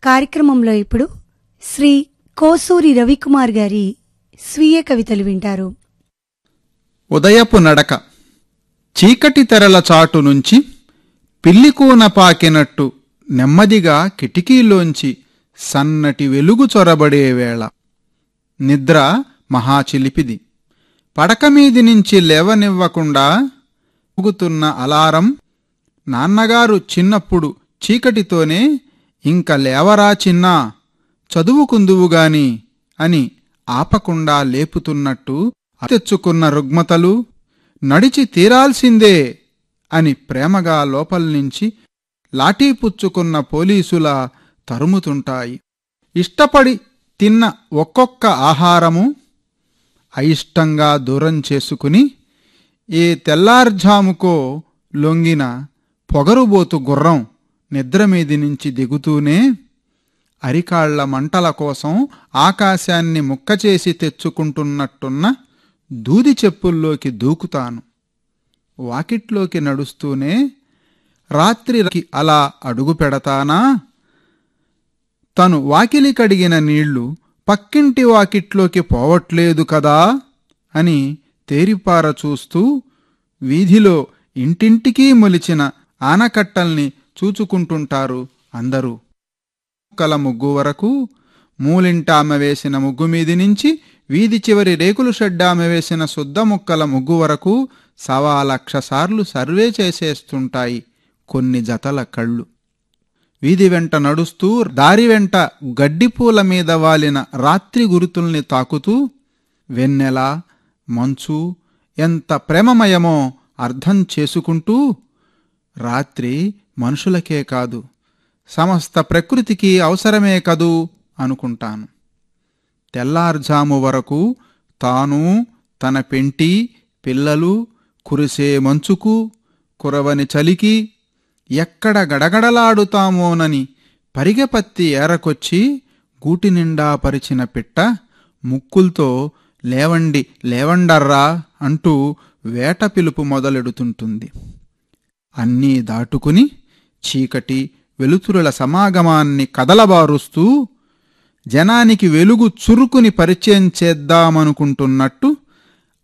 కార్యక్రమంలో ఇప్పుడు శ్రీ కోసూరి రవికుమార్ గారి స్వీయ కవితలు వింటారు. ఉదయపు నడక. చీకటి తెరల చాటు నుంచి పిల్లికూన పాకినట్టు నెమ్మదిగా కిటికీలోంచి సన్నటి వెలుగు చొరబడే వేళ. నిద్ర మహాచిలిపిది. పడకమీది నుంచి లేవనివ్వకుండా ఊగుతున్న అలారం. నాన్నగారు చిన్నప్పుడు చీకటితోనే ఇంక లేవరా చిన్నా, చదువుకుందువుగాని అని ఆపకుండా లేపుతున్నట్టు తెచ్చుకున్న రుగ్మతలు నడిచి తీరాల్సిందే అని ప్రేమగా లోపల్నించి లాఠీపుచ్చుకున్న పోలీసులా తరుముతుంటాయి. ఇష్టపడి తిన్న ఒక్కొక్క ఆహారము అయిష్టంగా దూరం చేసుకుని ఏ తెల్లార్జాముకో లొంగిన పొగరుబోతు గుర్రం నిద్రమీది నుంచి దిగుతూనే అరికాళ్ల మంటల కోసం ఆకాశాన్ని ముక్కచేసి తెచ్చుకుంటున్నట్టున్న దూది చెప్పుల్లోకి దూకుతాను. వాకిట్లోకి నడుస్తూనే రాత్రికి అలా అడుగు పెడతానా, తను వాకిలి కడిగిన నీళ్లు పక్కింటి వాకిట్లోకి పోవట్లేదు కదా అని తేరిపార చూస్తూ వీధిలో ఇంటింటికీ మొలిచిన ఆనకట్టల్ని చూచుకుంటుంటారు అందరూ. ముక్కల ముగ్గు వరకు, మూలింటామె వేసిన ముగ్గు మీది నుంచి వీధి చివరి రేకులు షెడ్డామె వేసిన శుద్ధ ముక్కల ముగ్గు వరకు 1,00,000 సార్లు సర్వే చేసేస్తుంటాయి కొన్ని జతల కళ్ళు. వీధి వెంట నడుస్తూ దారి వెంట గడ్డిపూల మీద వాలిన రాత్రి గురుతుల్ని తాకుతూ వెన్నెల, మంచు ఎంత ప్రేమమయమో అర్థం చేసుకుంటూ రాత్రి మనుషులకే కాదు సమస్త ప్రకృతికి అవసరమే కదూ అనుకుంటాను. తెల్లార్జాము వరకు తాను, తన పెంటి, పిల్లలు కురిసే మంచుకు, కురవని చలికి ఎక్కడ గడగడలాడుతామోనని పరిగెపత్తి ఏరకొచ్చి గూటి నిండా పరిచిన పిట్ట ముక్కుల్తో లేవండి లేవండర్రా అంటూ వేట పిలుపు మొదలెడుతుంటుంది. అన్నీ దాటుకుని చీకటి వెలుతురుల సమాగమాన్ని కదలబారుస్తూ జనానికి వెలుగు చురుకుని పరిచయం చేద్దామనుకుంటున్నట్టు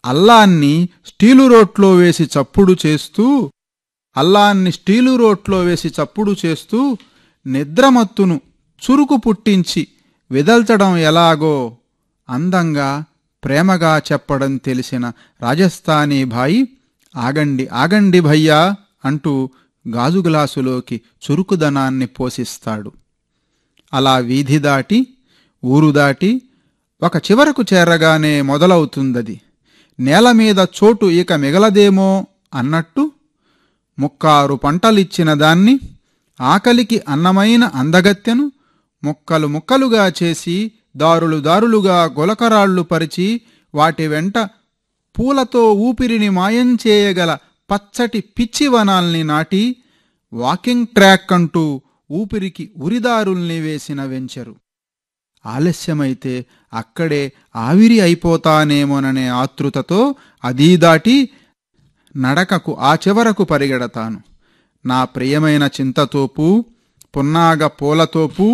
అల్లాన్ని స్టీలు రోట్లో వేసి చప్పుడు చేస్తూ నిద్రమత్తును చురుకు పుట్టించి విదల్చడం ఎలాగో అందంగా ప్రేమగా చెప్పడం తెలిసిన రాజస్థానీ భాయి ఆగండి ఆగండి భయ్యా అంటూ గాజు గ్లాసులోకి చురుకుదనాన్ని పోషిస్తాడు. అలా వీధి దాటి, ఊరు దాటి ఒక చివరకు చేరగానే మొదలవుతుందది. నేలమీద చోటు ఇక మిగలదేమో అన్నట్టు 6 పంటలిచ్చిన దాన్ని, ఆకలికి అన్నమైన అందగత్తెను ముక్కలు ముక్కలుగా చేసి దారులు దారులుగా గులకరాళ్లు పరిచి వాటి వెంట పూలతో ఊపిరిని మాయం చేయగల పచ్చటి పిచ్చివనాల్ని నాటి వాకింగ్ ట్రాక్ అంటూ ఊపిరికి ఉరిదారుల్ని వేసిన వెంచరు. ఆలస్యమైతే అక్కడే ఆవిరి అయిపోతానేమోననే ఆతృతతో అదీ దాటి నడకకు ఆ చివరకు పరిగెడతాను. నా ప్రియమైన చింతతోపు, పున్నాగ పూలతోపు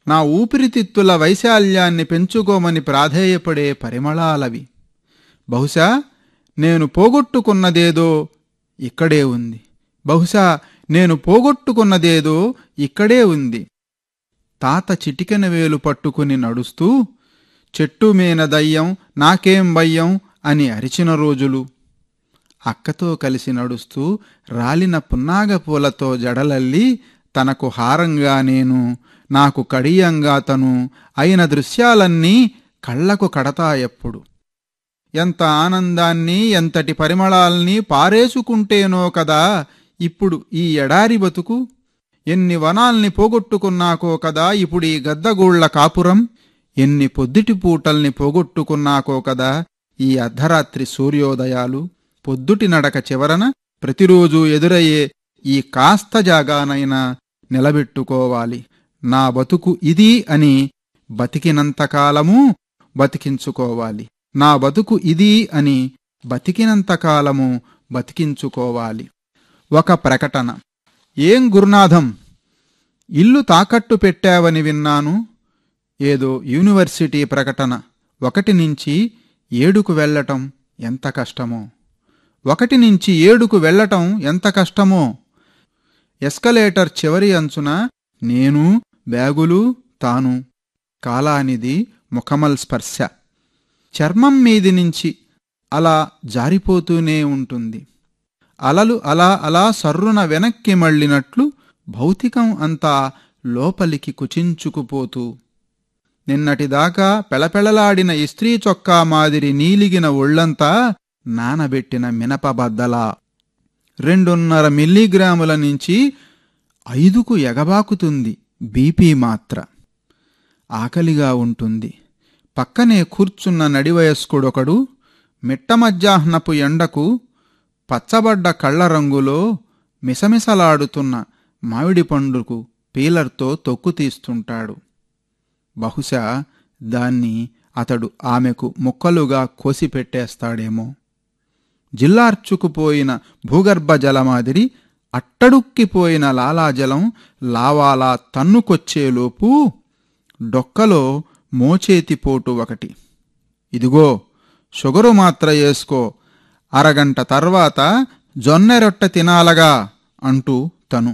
నా ఊపిరితిత్తుల వైశాల్యాన్ని పెంచుకోమని ప్రాధేయపడే పరిమళాలవి. బహుశా నేను పోగొట్టుకున్నదేదో ఇక్కడే ఉంది. తాత చిటికెన వేలు పట్టుకుని నడుస్తూ చెట్టు మీన దయ్యం నాకేం భయ్యం అని అరిచిన రోజులు. అక్కతో కలిసి నడుస్తూ రాలిన పున్నాగ పూలతో జడలల్లి తనకు హారంగా నేను, నాకు కడియంగా తను అయిన దృశ్యాలన్నీ కళ్లకు కడతాయెప్పుడు. ఎంత ఆనందాన్ని, ఎంతటి పరిమళాల్ని పారేసుకుంటేనో కదా ఇప్పుడు ఈ ఎడారి బతుకు. ఎన్ని వనాల్ని పోగొట్టుకున్నాకో కదా ఇప్పుడు ఈ గద్దగూళ్ల కాపురం. ఎన్ని పొద్దుటి పూటల్ని పోగొట్టుకున్నాకో కదా ఈ అర్ధరాత్రి సూర్యోదయాలు. పొద్దుటి నడక చివరన ప్రతిరోజూ ఎదురయ్యే ఈ కాస్త జాగానైనా నిలబెట్టుకోవాలి. నా బతుకు ఇది అని బతికినంతకాలమూ బతికించుకోవాలి. నా బతుకు ఇది అని బతికినంతకాలము బతికించుకోవాలి. ఒక ప్రకటన. ఏం గురునాథం, ఇల్లు తాకట్టు పెట్టావని విన్నాను. ఏదో యూనివర్సిటీ ప్రకటన. 1 నుంచి 7కు వెళ్ళటం ఎంత కష్టమో. 1 నుంచి 7కు వెళ్ళటం ఎంత కష్టమో. ఎస్కలేటర్ చివరి అంచున నేను, బ్యాగులు, తాను. కాలానిది ముఖమల్ స్పర్శ. చర్మం మీది నుంచి అలా జారిపోతూనే ఉంటుంది. అలలు అలా అలా సర్రున వెనక్కి మళ్ళినట్లు భౌతికం అంతా లోపలికి కుచించుకుపోతూ. నిన్నటిదాకా పెళపెళలాడిన ఇస్త్రీ చొక్కా మాదిరి నీలిగిన ఒళ్లంతా నానబెట్టిన మినపబద్దలా 2.5 మిల్లీగ్రాముల నుంచి 5కు ఎగబాకుతుంది బీపీ మాత్ర. ఆకలిగా ఉంటుంది. పక్కనే కూర్చున్న నడివయస్కుడొకడు మిట్ట మధ్యాహ్నపు ఎండకు పచ్చబడ్డ కళ్ల రంగులో మిసమిసలాడుతున్న మామిడి పండుకు పీలర్తో తొక్కు తీస్తుంటాడు. బహుశా దాన్ని అతడు ఆమెకు ముక్కలుగా కోసిపెట్టేస్తాడేమో. జిల్లార్చుకుపోయిన భూగర్భ జలమాదిరి అట్టడుక్కిపోయిన లాలాజలం లావాలా తన్నుకొచ్చేలోపు డొక్కలో మోచేతిపోటు ఒకటి. ఇదిగో షుగరు మాత్ర వేసుకో, అరగంట తర్వాత జొన్నెరొట్టె తినాలగా అంటూ తను.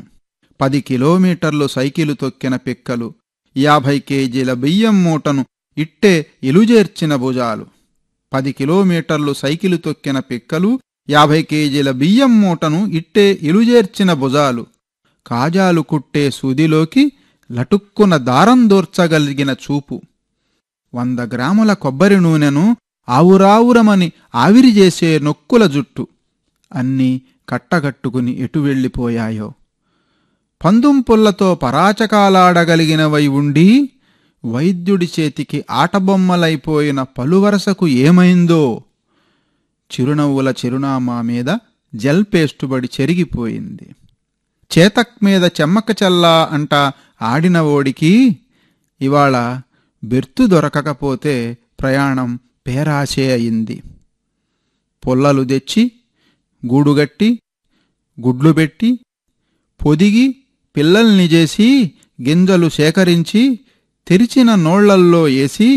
10 కిలోమీటర్లు సైకిలు తొక్కిన పిక్కలు, 50 కేజీల బియ్యం మూటను ఇట్టే ఇలుజేర్చిన భుజాలు. 10 కిలోమీటర్లు సైకిలు తొక్కిన పిక్కలు, 50 కేజీల బియ్యం మూటను ఇట్టే ఇలుజేర్చిన భుజాలు. కాజాలు కుట్టే సూదిలోకి లటుక్కున దారం దూర్చగలిగిన చూపు. 100 గ్రాముల కొబ్బరి నూనెను ఆవురావురమని ఆవిరిచేసే నొక్కుల జుట్టు. అన్నీ కట్టగట్టుకుని ఎటు వెళ్ళిపోయాయో. పందుంపుల్లతో పరాచకాలాడగలిగినవై ఉండి వైద్యుడి చేతికి ఆటబొమ్మలైపోయిన పలువరసకు ఏమైందో. చిరునవ్వుల చిరునామా మీద జెల్ పేస్టుబడి చెరిగిపోయింది. చేతక్ మీద చెమ్మక చల్లా అంట ఆడిన ఓడికి ఇవాళ బెర్తు దొరకకపోతే ప్రయాణం పేరాశే అయింది. పొల్లలు తెచ్చి గూడుగట్టి గుడ్లు పెట్టి పొదిగి పిల్లల్ని చేసి గింజలు సేకరించి తెరిచిన నోళ్లల్లో ఏసి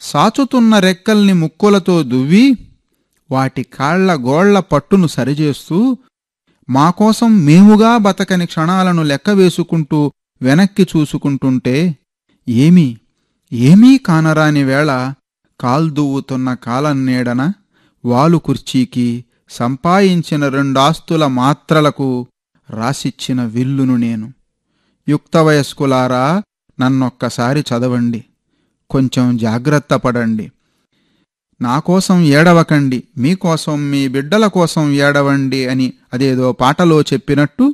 సాచుతున్న రెక్కల్ని ముక్కులతో దువ్వి వాటి కాళ్ల గోళ్ల పట్టును సరిచేస్తూ మాకోసం మేముగా బతకని క్షణాలను లెక్కవేసుకుంటూ వెనక్కి చూసుకుంటుంటే ఏమీ కానరాని వేళ కాల్దువ్వుతున్న కాలన్నీడన వాలు కుర్చీకి సంపాయించిన 2 ఆస్తుల మాత్రలకు రాసిచ్చిన విల్లును నేను. యుక్తవయస్కులారా, నన్నొక్కసారి చదవండి, కొంచెం జాగ్రత్త పడండి. నాకోసం ఏడవకండి, మీకోసం మీ బిడ్డల కోసం ఏడవండి అని అదేదో పాటలో చెప్పినట్టు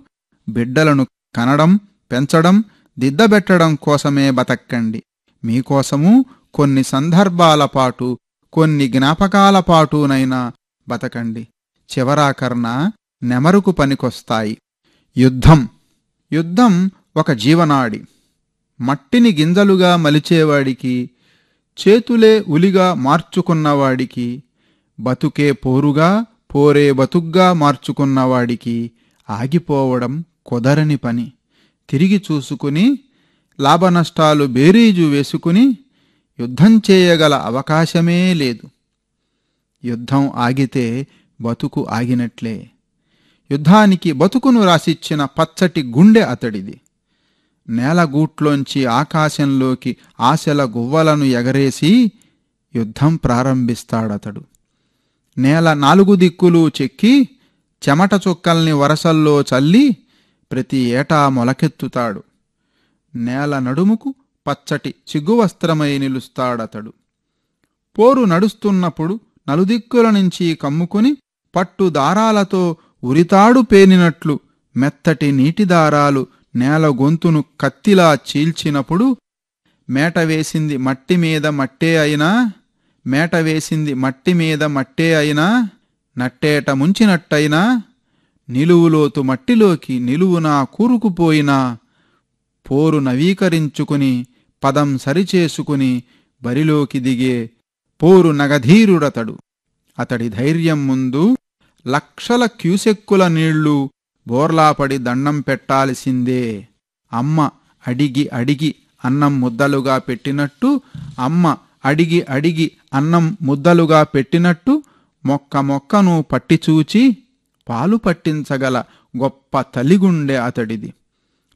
బిడ్డలను కనడం, పెంచడం, దిద్దబెట్టడం కోసమే బతక్కండి. మీకోసము కొన్ని సందర్భాల పాటు, కొన్ని జ్ఞాపకాల పాటునైనా బతకండి. చివరాకర్న నెమరుకు పనికొస్తాయి. యుద్ధం ఒక జీవనాడి. మట్టిని గింజలుగా మలిచేవాడికి, చేతులే ఉలిగా మార్చుకున్నవాడికి, బతుకే పోరుగా, పోరే బతుగ్గా మార్చుకున్నవాడికి ఆగిపోవడం కుదరని పని. తిరిగి చూసుకుని లాభనష్టాలు బేరీజు వేసుకుని యుద్ధం చేయగల అవకాశమే లేదు. యుద్ధం ఆగితే బతుకు ఆగినట్లే. యుద్ధానికి బతుకును రాసిచ్చిన పచ్చటి గుండె అతడిది. నేలగూట్లోంచి ఆకాశంలోకి ఆశల గువ్వలను ఎగరేసి యుద్ధం ప్రారంభిస్తాడతడు. నేల 4 దిక్కులు చెక్కి చెమట చుక్కల్ని వరసల్లో చల్లి ప్రతి ఏటా మొలకెత్తుతాడు. నేల నడుముకు పచ్చటి చిగువస్త్రమై నిలుస్తాడతడు. పోరు నడుస్తున్నప్పుడు నలుదిక్కుల నుంచి కమ్ముకుని పట్టు దారాలతో ఉరితాడు పేనినట్లు మెత్తటి నీటిదారాలు నేల గొంతును కత్తిలా చీల్చినప్పుడు మేట వేసింది మట్టి మీద మట్టే అయినా, మేట వేసింది మట్టి మీద మట్టే అయినా, నట్టేట ముంచినట్టయినా, నిలువులోతు మట్టిలోకి నిలువునా కూరుకుపోయినా పోరు నవీకరించుకుని పదం సరిచేసుకుని బరిలోకి దిగే పోరు నగధీరుడతడు. అతడి ధైర్యం ముందు లక్షల క్యూసెక్కుల నీళ్లు బోర్లాపడి దండం పెట్టాల్సిందే. అమ్మ అడిగి అడిగి అన్నం ముద్దలుగా పెట్టినట్టు, అమ్మ అడిగి అడిగి అన్నం ముద్దలుగా పెట్టినట్టు మొక్క మొక్కను పట్టిచూచి పాలు పట్టించగల గొప్ప తల్లిగుండె అతడిది.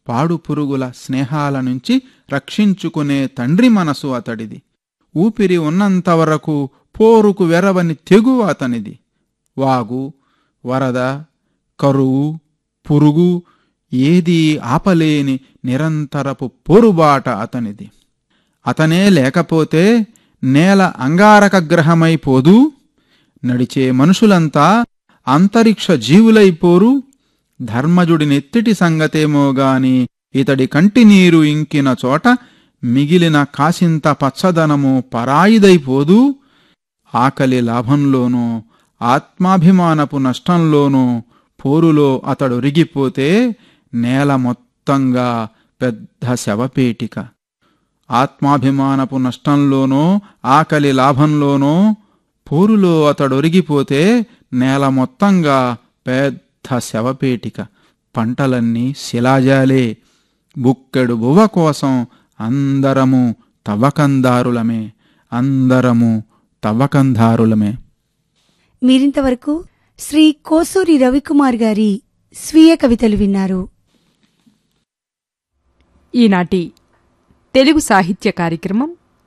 పాడు పురుగుల స్నేహాల నుంచి రక్షించుకునే తండ్రి మనసు అతడిది. ఊపిరి ఉన్నంతవరకు పోరుకు వెరవని తెగువ అతనిది. వాగు, వరద, కరువు, పురుగు ఏదీ ఆపలేని నిరంతరపు పోరుబాట అతనిది. అతనే లేకపోతే నేల అంగారకగ్రహమైపోదు, నడిచే మనుషులంతా అంతరిక్ష జీవులైపోరు. ధర్మజుడి నెత్తిటి సంగతేమోగాని ఇతడి కంటినీరు ఇంకిన చోట మిగిలిన కాసింత పచ్చదనము పరాయిదైపోదు. ఆకలి లాభంలోనో ఆత్మాభిమానపు నష్టంలోనో పోరులో అతడొరిగిపోతే నేల మొత్తంగా పెద్ద శవపేటిక. ఆత్మాభిమానపు నష్టంలోనో ఆకలి లాభంలోనో పోరులో అతడొరిగిపోతే నేల మొత్తంగా పెద్ద శవపేటిక. పంటలన్నీ శిలాజాలే. బుక్కెడు బువ్వ కోసం అందరము తవ్వకందారులమే, అందరము తవ్వకందారులమే. మీరింతవరకు శ్రీ కోసూరి రవికుమార్ గారి స్వీయ కవితలు విన్నారు. ఈనాటి తెలుగు సాహిత్య కార్యక్రమం